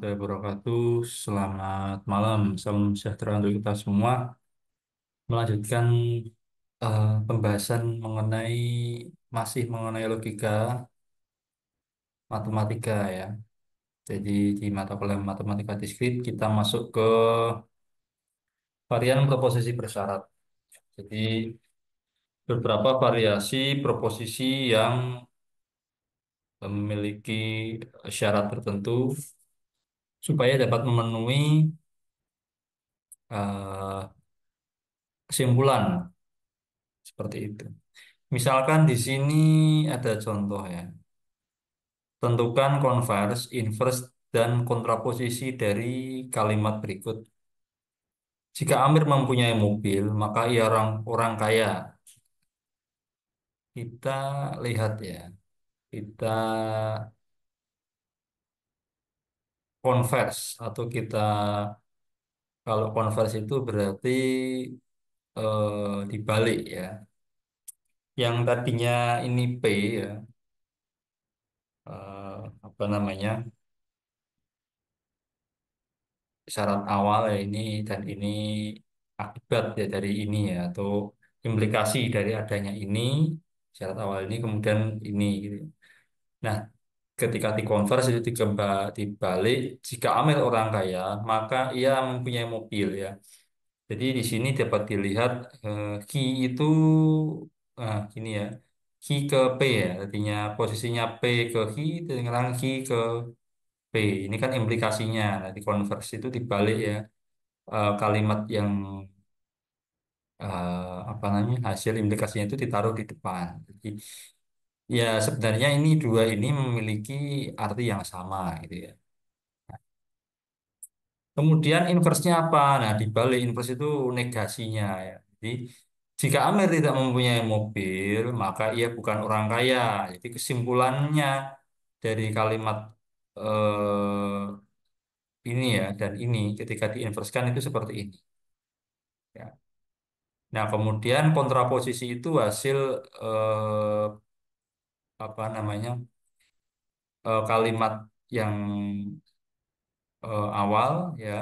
warahmatullahi wabarakatuh. Selamat malam, salam sejahtera untuk kita semua. Melanjutkan pembahasan masih mengenai logika matematika ya. Jadi di mata kuliah matematika diskrit kita masuk ke varian proposisi bersyarat. Jadi beberapa variasi proposisi yang memiliki syarat tertentu supaya dapat memenuhi eh, kesimpulan seperti itu. Misalkan di sini ada contoh ya. Tentukan konvers, invers, dan kontraposisi dari kalimat berikut. Jika Amir mempunyai mobil, maka ia orang kaya. Kita lihat ya. Kita konvers atau kalau konvers itu berarti dibalik ya. Yang tadinya ini P ya, apa namanya? Syarat awal ya ini dan ini akibat ya dari ini ya atau implikasi dari adanya ini syarat awal ini kemudian ini gitu. Nah, ketika dikonvers itu dibalik jika Amir orang kaya maka ia mempunyai mobil ya. Jadi di sini dapat dilihat ki itu gini ya. Ki ke P ya, artinya posisinya P ke ki, sekarang ki ke P. Ini kan implikasinya. Nah, dikonvers itu dibalik ya kalimat yang apa namanya hasil implikasinya itu ditaruh di depan. Jadi ya sebenarnya ini dua ini memiliki arti yang sama gitu ya. Kemudian inversnya apa? Nah, di balik inverse itu negasinya ya. Jadi jika Amir tidak mempunyai mobil, maka ia bukan orang kaya. Jadi kesimpulannya dari kalimat ini ya dan ini ketika diinverskan itu seperti ini. Ya. Nah, kemudian kontraposisi itu hasil apa namanya kalimat yang awal ya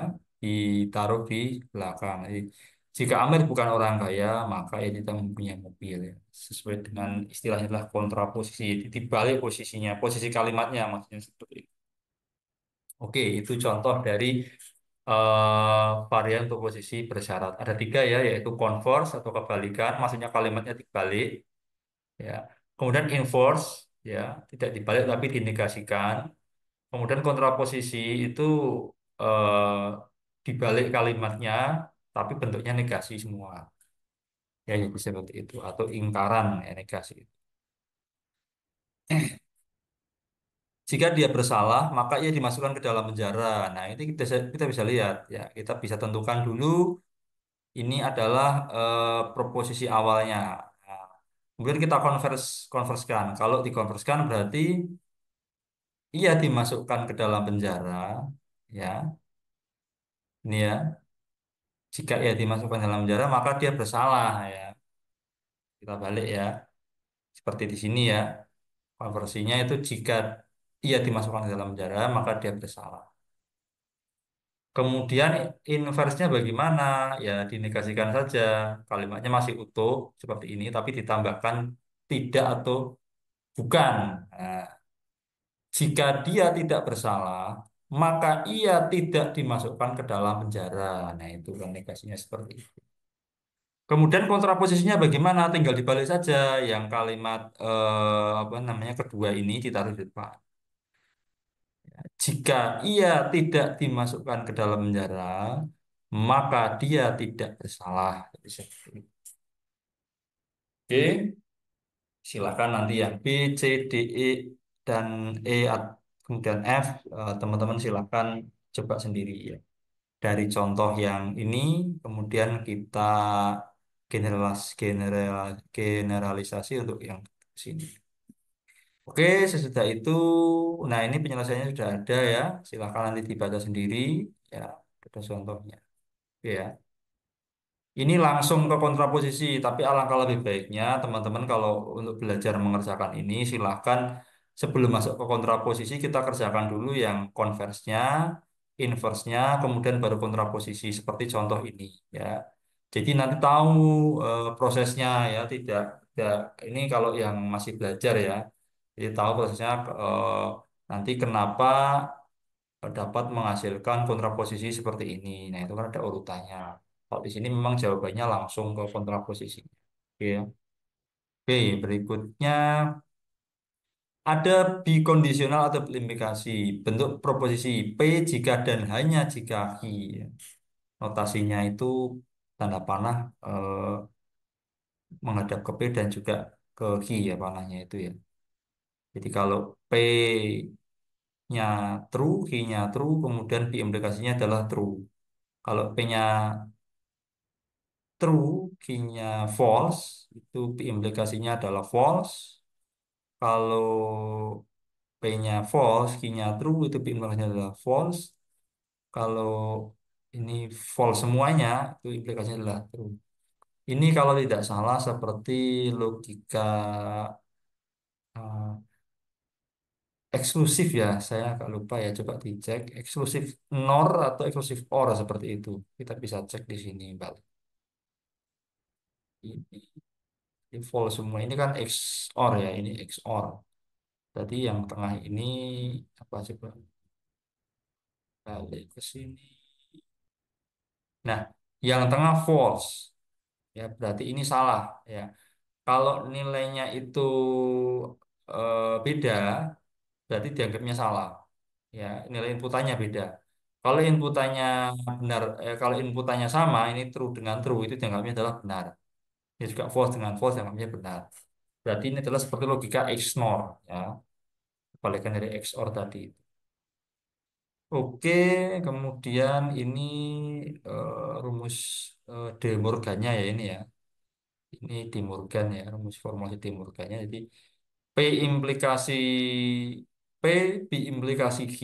ditaruh di belakang. Jadi, jika Amir bukan orang kaya, maka ia tidak mempunyai mobil ya. Sesuai dengan istilahnya adalah kontraposisi. Jadi, dibalik posisinya, posisi kalimatnya maksudnya seperti itu. Oke, itu contoh dari varian proposisi bersyarat. Ada tiga ya, yaitu converse atau kebalikan, maksudnya kalimatnya dibalik. Ya. Kemudian inverse, ya, tidak dibalik tapi dinegasikan. Kemudian kontraposisi itu eh, dibalik kalimatnya, tapi bentuknya negasi semua. Ya, jadi seperti itu. Atau ingkaran ya, negasi. Jika dia bersalah, maka ia dimasukkan ke dalam penjara. Nah, ini kita bisa lihat. Ya, kita bisa tentukan dulu ini adalah proposisi awalnya. Nah, kemudian kita konverskan. Kalau dikonverskan berarti ia dimasukkan ke dalam penjara. Ya, ini ya. Jika ia dimasukkan dalam penjara, maka dia bersalah ya. Kita balik ya. Seperti di sini ya. Konversinya itu jika ia dimasukkan ke dalam penjara, maka dia bersalah. Kemudian inversnya bagaimana? Ya dinegasikan saja. Kalimatnya masih utuh seperti ini, tapi ditambahkan tidak atau bukan. Nah, jika dia tidak bersalah, maka ia tidak dimasukkan ke dalam penjara. Nah, itu kan negasinya seperti itu. Kemudian kontraposisinya bagaimana? Tinggal dibalik saja yang kalimat apa namanya kedua ini ditaruh di depan. Jika ia tidak dimasukkan ke dalam penjara, maka dia tidak bersalah. Jadi seperti itu. Oke, silakan nanti yang B, C, D, E, dan E, kemudian F, teman-teman silakan coba sendiri ya. Dari contoh yang ini, kemudian kita generalisasi untuk yang sini. Oke, sesudah itu, nah ini penyelesaiannya sudah ada ya. Silahkan nanti dibaca sendiri ya, ada contohnya. Oke ya. Ini langsung ke kontraposisi, tapi alangkah lebih baiknya teman-teman kalau untuk belajar mengerjakan ini, silahkan sebelum masuk ke kontraposisi kita kerjakan dulu yang konversnya. inversnya, kemudian baru kontraposisi seperti contoh ini ya. Jadi nanti tahu prosesnya ya, tidak ini kalau yang masih belajar ya. Jadi tahu prosesnya nanti kenapa dapat menghasilkan kontraposisi seperti ini. Nah, itu kan ada urutannya. Kalau di sini memang jawabannya langsung ke kontraposisi. Oke ya. Oke, berikutnya ada bikondisional atau berimplikasi. Bentuk proposisi P jika dan hanya jika I. Notasinya itu tanda panah menghadap ke P dan juga ke Q ya panahnya itu ya. Jadi kalau P-nya true, Q-nya true, kemudian implikasinya adalah true. Kalau P-nya true, Q-nya false, itu implikasinya adalah false. Kalau P-nya false, Q-nya true, itu implikasinya adalah false. Kalau ini false semuanya, itu implikasinya adalah true. Ini kalau tidak salah seperti logika eh, eksklusif ya, saya agak lupa ya, coba dicek. Eksklusif NOR atau eksklusif OR seperti itu. Kita bisa cek di sini, Mbak. Ini false semua. Ini kan XOR ya, ini XOR. Tadi yang tengah ini apa coba? Balik ke sini. Nah, yang tengah false. Ya, berarti ini salah ya. Kalau nilainya itu beda, berarti dianggapnya salah. Ya, nilai inputannya beda. Kalau inputannya benar, kalau inputannya sama, ini true dengan true, itu dianggapnya adalah benar. Ini juga false dengan false, dianggapnya benar. Berarti ini adalah seperti logika XNOR, ya, kebalikan dari XOR tadi. Oke, kemudian ini rumus De Morgannya ya ini ya. Ini De Morgan ya, rumus formulasi De Morgannya. Jadi P implikasi P implikasi Q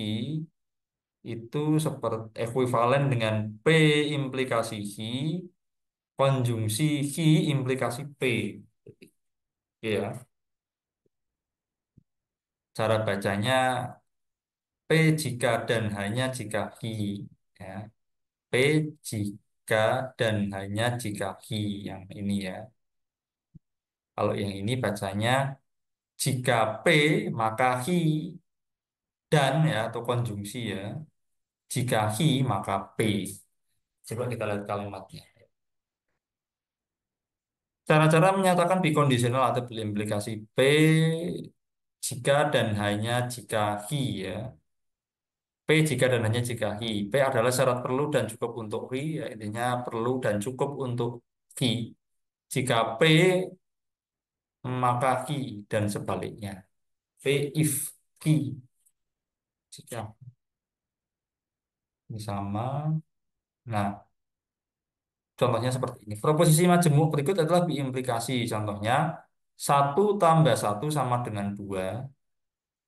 itu seperti ekuivalen dengan P implikasi Q konjungsi Q implikasi P. Ya, cara bacanya P jika dan hanya jika Q. Ya, P jika dan hanya jika Q yang ini ya. Kalau yang ini bacanya jika P maka Q dan ya atau konjungsi ya. Jika Q maka P. Coba kita lihat kalimatnya. Cara-cara menyatakan bikondisional atau berimplikasi P jika dan hanya jika Q ya. P jika dan hanya jika Q. P adalah syarat perlu dan cukup untuk Q, ya, intinya perlu dan cukup untuk Q. Jika P maka Q dan sebaliknya. P if Q. Jika ini sama. Nah, contohnya seperti ini. Proposisi majemuk berikut adalah biimplikasi. Contohnya, satu tambah satu sama dengan 2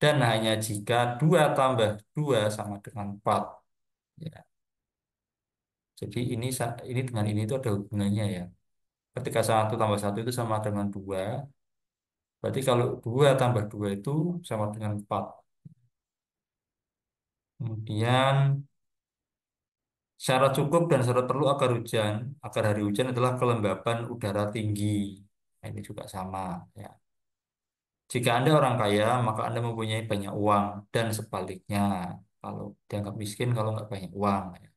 dan hanya jika 2 tambah 2 sama dengan 4. Ya. Jadi ini dengan ini itu ada hubungannya ya. Ketika satu tambah satu itu sama dengan 2, berarti kalau 2 tambah 2 itu sama dengan 4. Kemudian syarat cukup dan syarat perlu agar hari hujan adalah kelembapan udara tinggi. Nah, ini juga sama ya. Jika Anda orang kaya, maka Anda mempunyai banyak uang dan sebaliknya. Kalau dianggap miskin kalau nggak banyak uang. Ya.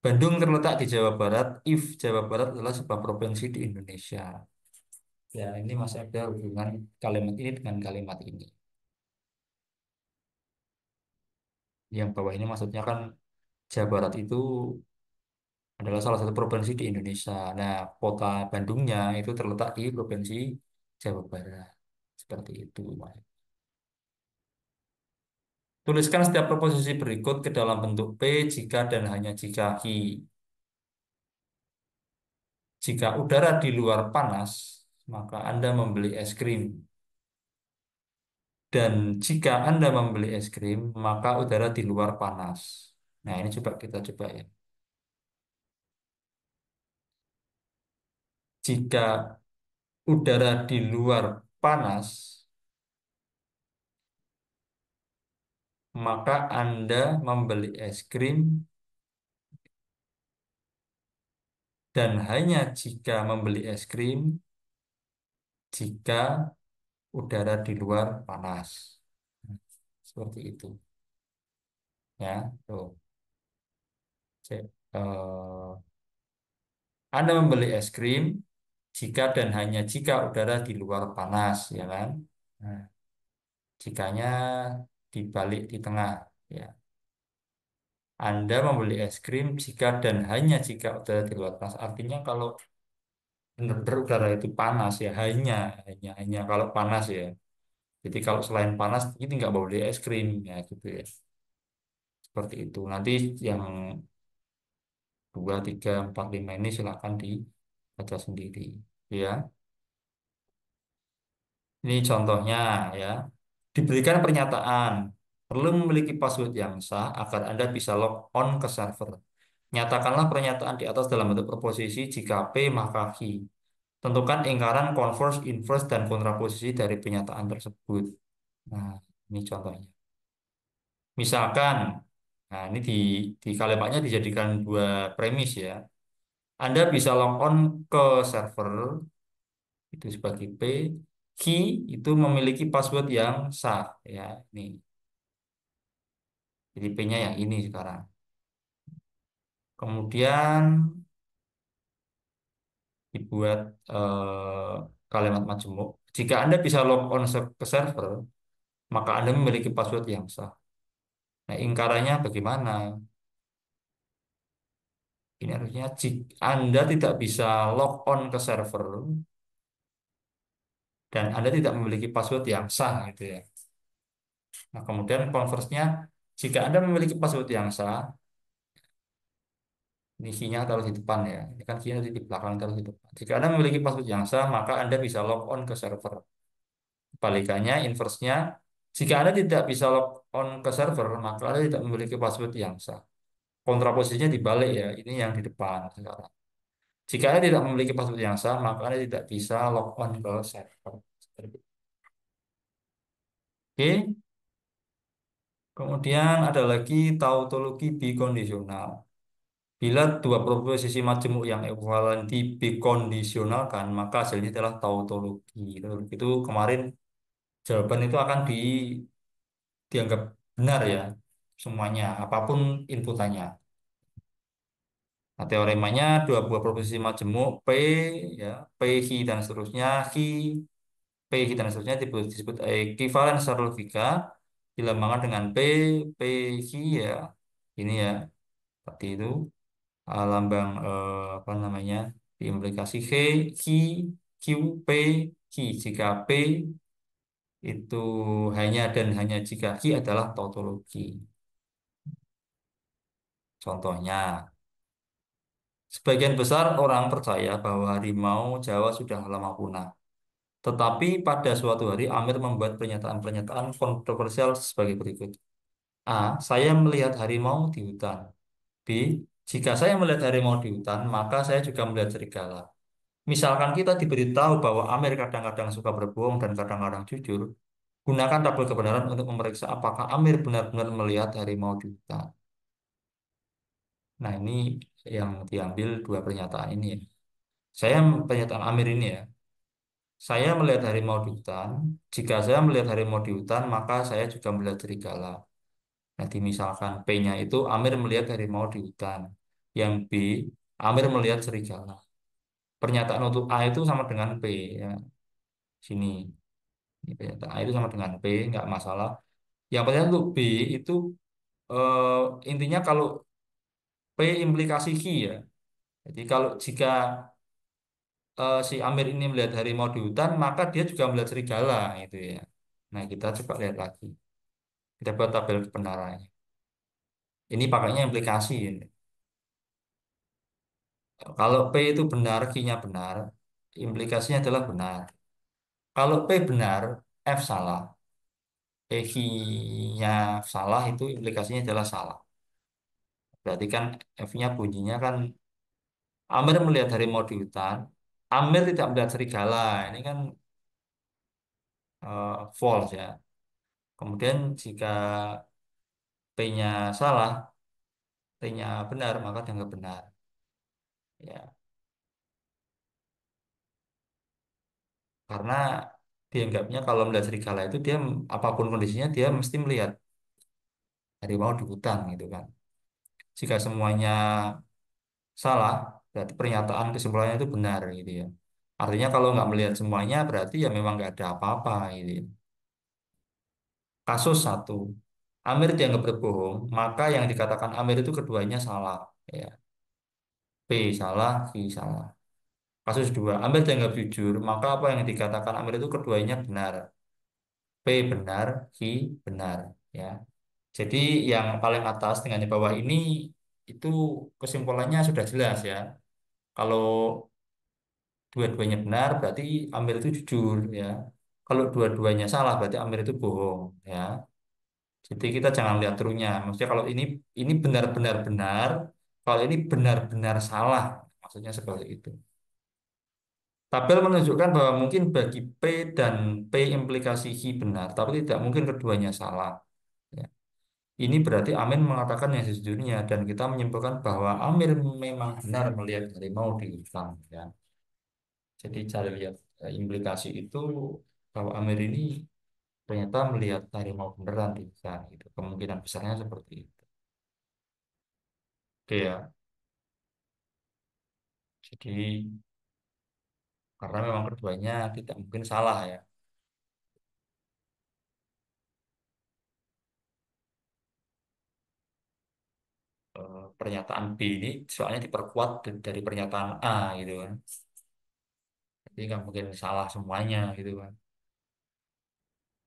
Bandung terletak di Jawa Barat, if Jawa Barat adalah sebuah provinsi di Indonesia. Ya, ini masih ada hubungan kalimat ini dengan kalimat ini. Yang bawah ini maksudnya kan Jawa Barat itu adalah salah satu provinsi di Indonesia. Nah, kota Bandungnya itu terletak di provinsi Jawa Barat. Seperti itu. Tuliskan setiap proposisi berikut ke dalam bentuk P jika dan hanya jika Q. Jika udara di luar panas, maka Anda membeli es krim. Dan jika Anda membeli es krim, maka udara di luar panas. Nah, ini coba kita coba ya. Jika udara di luar panas, maka Anda membeli es krim dan hanya jika membeli es krim jika udara di luar panas. Seperti itu. Ya, tuh. Cek. Anda membeli es krim jika dan hanya jika udara di luar panas, ya kan? Nah, jikanya dibalik di tengah, ya. Anda membeli es krim jika dan hanya jika udara di luar panas. Artinya kalau benar-benar udara itu panas ya, hanya kalau panas ya. Jadi kalau selain panas, ini nggak boleh beli es krim, ya gitu ya. Seperti itu. Nanti yang 2, 3, 4, 5 ini silakan dibaca sendiri. Ya, ini contohnya ya. Diberikan pernyataan, perlu memiliki password yang sah agar Anda bisa log on ke server. Nyatakanlah pernyataan di atas dalam bentuk proposisi jika P maka Q. Tentukan lingkaran converse, inverse, dan kontraposisi dari pernyataan tersebut. Nah, ini contohnya. Misalkan, nah ini di kalimatnya dijadikan dua premis ya. Anda bisa log on ke server itu sebagai P, key itu memiliki password yang sah ya. Ini jadi P-nya yang ini sekarang. Kemudian dibuat kalimat majemuk. Jika Anda bisa log on ke server, maka Anda memiliki password yang sah. Nah, ingkarannya bagaimana? Ini artinya jika Anda tidak bisa log on ke server dan Anda tidak memiliki password yang sah gitu ya. Nah, kemudian converse-nya jika Anda memiliki password yang sah, ini key-nya taruh di depan ya. Ini kan key-nya di belakang taruh di depan. Jika Anda memiliki password yang sah, maka Anda bisa log on ke server. Kebalikannya, inverse-nya, jika Anda tidak bisa log on ke server, maka Anda tidak memiliki password yang sah. Kontraposisinya dibalik ya, ini yang di depan sekarang. Jika Anda tidak memiliki password yang sah, maka Anda tidak bisa log on ke server. Oke, kemudian ada lagi tautologi bikondisional. Bila dua proposisi majemuk yang ekuivalen dibikondisionalkan, maka hasilnya adalah tautologi. Tautologi itu kemarin jawaban itu akan dianggap benar ya, semuanya, apapun inputannya. Nah, teoremanya dua buah proposisi majemuk P, ya, P, Hi, dan seterusnya, Hi, P, Hi, dan seterusnya disebut ekuivalen secara logika, dilambangkan dengan P, Hi, ya, ini ya, seperti itu. Lambang apa namanya diimplikasi Q, Q, P, Q. Jika P itu hanya dan hanya jika Q adalah tautologi. Contohnya, sebagian besar orang percaya bahwa harimau Jawa sudah lama punah. Tetapi pada suatu hari Amir membuat pernyataan-pernyataan kontroversial sebagai berikut. A. Saya melihat harimau di hutan. B. Jika saya melihat harimau di hutan, maka saya juga melihat serigala. Misalkan kita diberitahu bahwa Amir kadang-kadang suka berbohong dan kadang-kadang jujur, gunakan tabel kebenaran untuk memeriksa apakah Amir benar-benar melihat harimau di hutan. Nah, ini yang diambil dua pernyataan ini ya. Saya pernyataan Amir ini ya. Saya melihat harimau di hutan. Jika saya melihat harimau di hutan, maka saya juga melihat serigala. Nah, misalkan P-nya itu Amir melihat harimau di hutan. Yang B, Amir melihat serigala. Pernyataan untuk A itu sama dengan P ya. Sini. Ini pernyataan A itu sama dengan P, nggak masalah. Yang pernyataan untuk B itu intinya kalau P implikasi Q ya. Jadi kalau jika si Amir ini melihat harimau di hutan, maka dia juga melihat serigala itu ya. Nah, kita coba lihat lagi. Kita buat tabel kebenarannya. Ini pakainya implikasi ini. Kalau P itu benar, Q-nya benar, implikasinya adalah benar. Kalau P benar, F salah. Q-nya salah itu implikasinya adalah salah. Berarti kan F-nya bunyinya kan Amir melihat harimau di hutan. Amir tidak melihat serigala. Ini kan false ya. Kemudian jika P-nya salah, T-nya benar, maka dianggap benar. Ya, karena dianggapnya kalau melihat serigala itu dia apapun kondisinya dia mesti melihat harimau di hutan gitu kan. Jika semuanya salah, berarti pernyataan kesimpulannya itu benar gitu ya. Artinya kalau nggak melihat semuanya berarti ya memang nggak ada apa-apa gitu ya. Kasus satu, Amir dianggap berbohong, maka yang dikatakan Amir itu keduanya salah. Ya, P salah, V salah. Kasus dua, Amir dianggap jujur, maka apa yang dikatakan Amir itu keduanya benar. P benar, V benar. Ya, jadi yang paling atas dengan yang bawah ini itu kesimpulannya sudah jelas ya. Kalau dua-duanya benar berarti Amir itu jujur ya. Kalau dua-duanya salah berarti Amir itu bohong ya. Jadi kita jangan lihat trunya. Maksudnya kalau ini benar-benar benar, kalau ini benar-benar salah, maksudnya seperti itu. Tabel menunjukkan bahwa mungkin bagi P dan P implikasi Q benar, tapi tidak mungkin keduanya salah. Ya. Ini berarti Amin mengatakan yang sejujurnya dan kita menyimpulkan bahwa Amir memang benar melihat harimau di hutan. Ya. Jadi cara lihat implikasi itu bahwa Amir ini ternyata melihat harimau beneran di hutan. Gitu. Kemungkinan besarnya seperti itu. Oke ya. Jadi karena memang keduanya tidak mungkin salah ya. Pernyataan B ini soalnya diperkuat dari pernyataan A gitu kan. Jadi nggak mungkin salah semuanya gitu kan.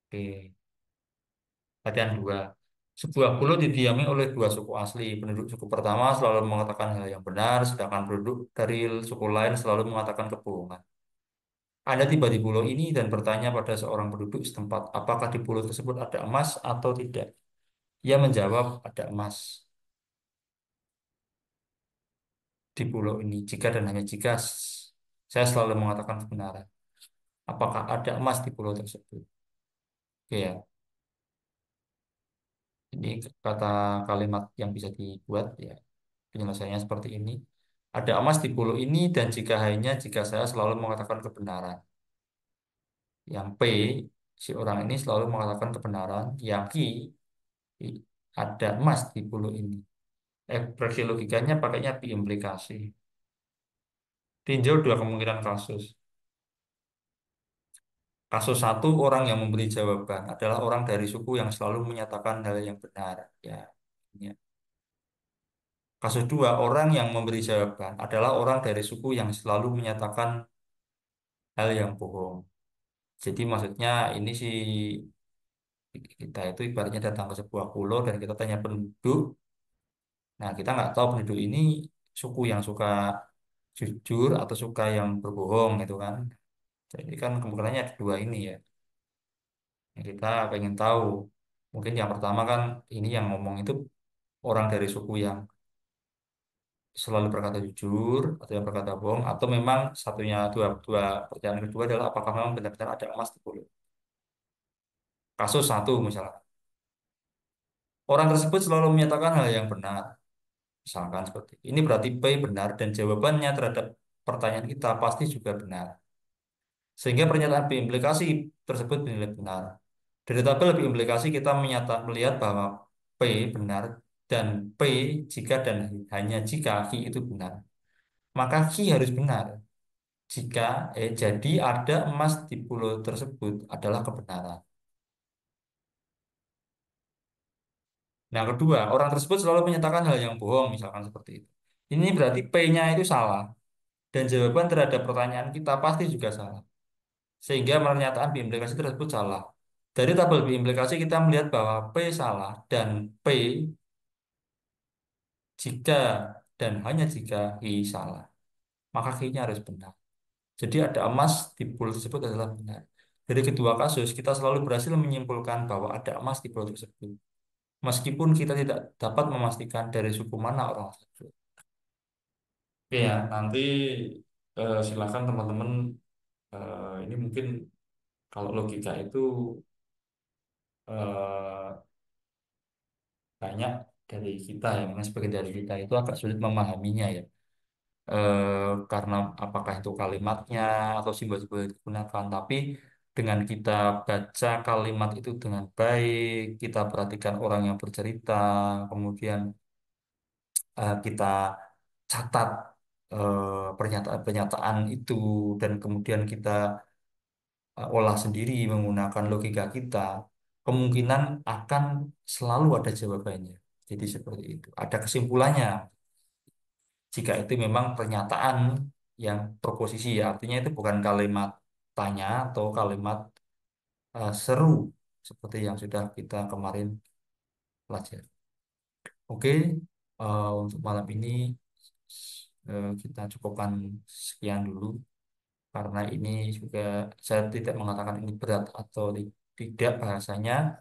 Oke. Latihan dua. Sebuah pulau didiami oleh dua suku asli. Penduduk suku pertama selalu mengatakan hal yang benar, sedangkan penduduk dari suku lain selalu mengatakan kebohongan. Anda tiba di pulau ini dan bertanya pada seorang penduduk setempat, apakah di pulau tersebut ada emas atau tidak? Ia menjawab, ada emas di pulau ini. Jika dan hanya jika saya selalu mengatakan kebenaran. Apakah ada emas di pulau tersebut? Oke ya, ini kata kalimat yang bisa dibuat ya. Penyelesaiannya seperti ini. Ada emas di pulau ini dan jika hanya jika saya selalu mengatakan kebenaran. Yang P, si orang ini selalu mengatakan kebenaran. Yang Q, ada emas di pulau ini. Ekspresi logikanya pakainya implikasi. Tinjau dua kemungkinan kasus. Kasus satu, orang yang memberi jawaban adalah orang dari suku yang selalu menyatakan hal yang benar. Ya, ya. Kasus dua, orang yang memberi jawaban adalah orang dari suku yang selalu menyatakan hal yang bohong. Jadi maksudnya ini sih kita itu ibaratnya datang ke sebuah pulau dan kita tanya penduduk. Nah kita nggak tahu penduduk ini suku yang suka jujur atau suka yang berbohong gitu kan. Jadi kan kemungkinannya ada dua ini ya. Yang kita pengen tahu. Mungkin yang pertama kan ini yang ngomong itu orang dari suku yang selalu berkata jujur atau yang berkata bohong atau memang satunya dua dua pertanyaan kedua adalah apakah memang benar-benar ada emas di pulau. Kasus satu misalnya. Orang tersebut selalu menyatakan hal yang benar. Misalkan seperti ini berarti P benar dan jawabannya terhadap pertanyaan kita pasti juga benar. Sehingga pernyataan B implikasi tersebut dinilai benar. Dari tabel B implikasi kita melihat bahwa P benar dan P jika dan hanya jika Q itu benar. Maka Q harus benar. Jika jadi ada emas di pulau tersebut adalah kebenaran. Nah, kedua, orang tersebut selalu menyatakan hal yang bohong, misalkan seperti itu. Ini berarti P-nya itu salah. Dan jawaban terhadap pertanyaan kita pasti juga salah. Sehingga pernyataan biimplikasi tersebut salah. Dari tabel biimplikasi kita melihat bahwa P salah dan P jika dan hanya jika I salah. Maka I-nya harus benar. Jadi ada emas di pulau tersebut adalah benar. Dari kedua kasus, kita selalu berhasil menyimpulkan bahwa ada emas di pulau tersebut. Meskipun kita tidak dapat memastikan dari suku mana orang tersebut. Oke ya, nanti silakan teman-teman ini mungkin kalau logika itu eh, banyak dari kita ya, memang sebagian dari kita itu agak sulit memahaminya ya. Karena apakah itu kalimatnya atau simbol-simbol yang digunakan. Tapi dengan kita baca kalimat itu dengan baik, kita perhatikan orang yang bercerita, kemudian kita catat pernyataan-pernyataan itu, dan kemudian kita olah sendiri menggunakan logika kita, kemungkinan akan selalu ada jawabannya. Jadi seperti itu. Ada kesimpulannya jika itu memang pernyataan yang proposisi ya, artinya itu bukan kalimat tanya atau kalimat seru seperti yang sudah kita kemarin pelajari. Oke, untuk malam ini kita cukupkan sekian dulu karena ini juga saya tidak mengatakan ini berat atau tidak bahasanya,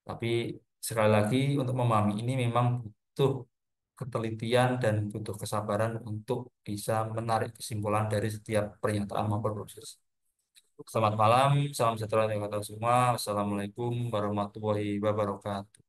tapi sekali lagi untuk memahami ini memang butuh ketelitian dan butuh kesabaran untuk bisa menarik kesimpulan dari setiap pernyataan maupun proses. Selamat malam, salam sejahtera untuk kita semua. Wassalamualaikum warahmatullahi wabarakatuh.